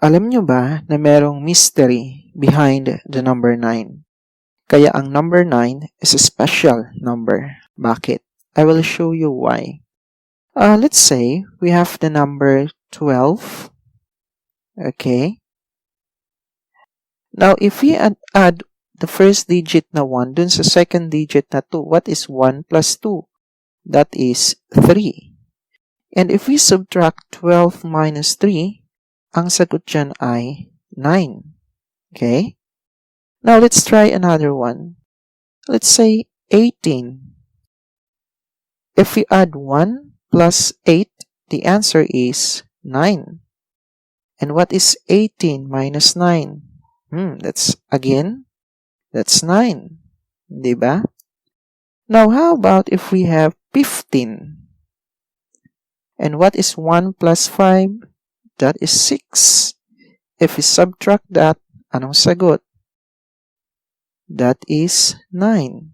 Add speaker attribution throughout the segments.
Speaker 1: Alam nyo ba na merong mystery behind the number 9? Kaya ang number 9 is a special number. Bakit? I will show you why. Let's say we have the number 12. Okay. Now, if we add the first digit na 1 dun sa second digit na 2, what is 1 plus 2? That is 3. And if we subtract 12 minus 3, ang sagot dyan ay 9. Okay? Now, let's try another one. Let's say 18. If we add 1 plus 8, the answer is 9. And what is 18 minus 9? That's 9. Diba? Now, how about if we have 15? And what is 1 plus 5? That is 6. If we subtract that, anong sagot? That is 9.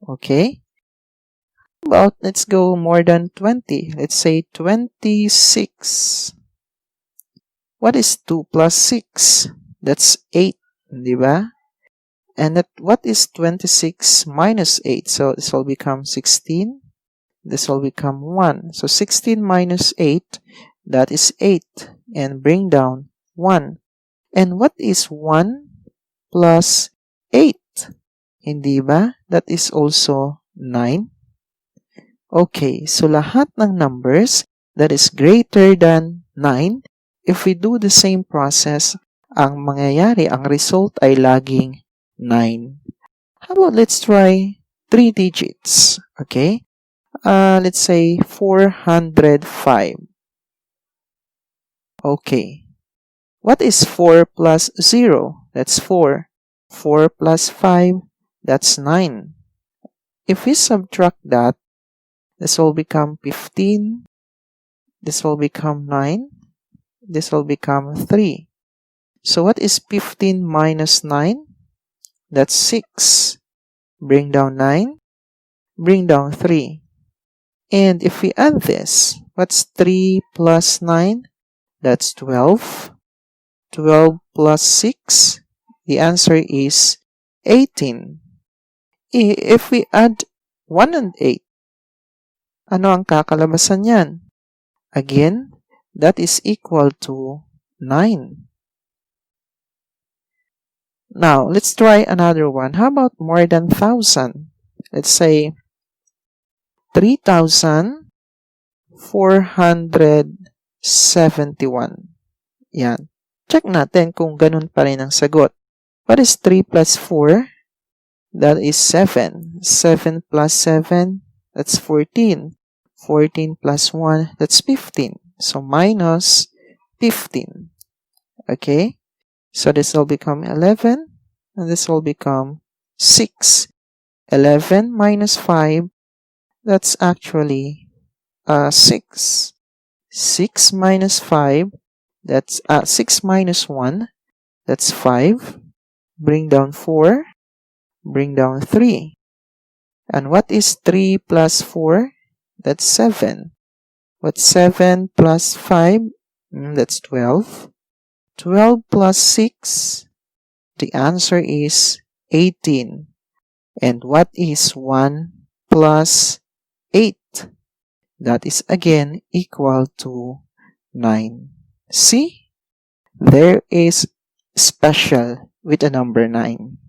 Speaker 1: Okay? About, let's go more than 20. Let's say 26. What is 2 plus 6? That's 8. Diba? And what is 26 minus 8? So this will become 16. This will become 1. So 16 minus 8, that is 8. And bring down 1. And what is 1 plus 8? Hindi ba? That is also 9. Okay, so lahat ng numbers that is greater than 9, if we do the same process, ang mangyayari, ang result ay laging 9. How about let's try 3 digits? Okay? Let's say 405. Okay. What is 4 plus 0? That's 4. 4 plus 5, that's 9. If we subtract that, this will become 15. This will become 9. This will become 3. So what is 15 minus 9? That's 6. Bring down 9. Bring down 3. And if we add this, what's 3 plus 9? That's 12. 12 plus 6, the answer is 18. If we add 1 and 8, ano ang kakalabasan yan? Again, that is equal to 9. Now, let's try another one. How about more than 1,000? Let's say 3,471. Yan. Check natin kung ganun pa rin ang sagot. What is 3 plus 4? That is 7. 7 plus 7, that's 14. 14 plus 1, that's 15. So, minus 15. Okay? So, this will become 11, and this will become 6. 11 minus 5, that's actually 6. 6 minus 5, that's 6 minus 1, that's 5. Bring down 4. Bring down 3. And what is 3 plus 4? That's 7. What's 7 plus 5? That's 12. 12 plus 6? The answer is 18. And what is 1 plus 8? That is again equal to 9. See? There is special with the number 9.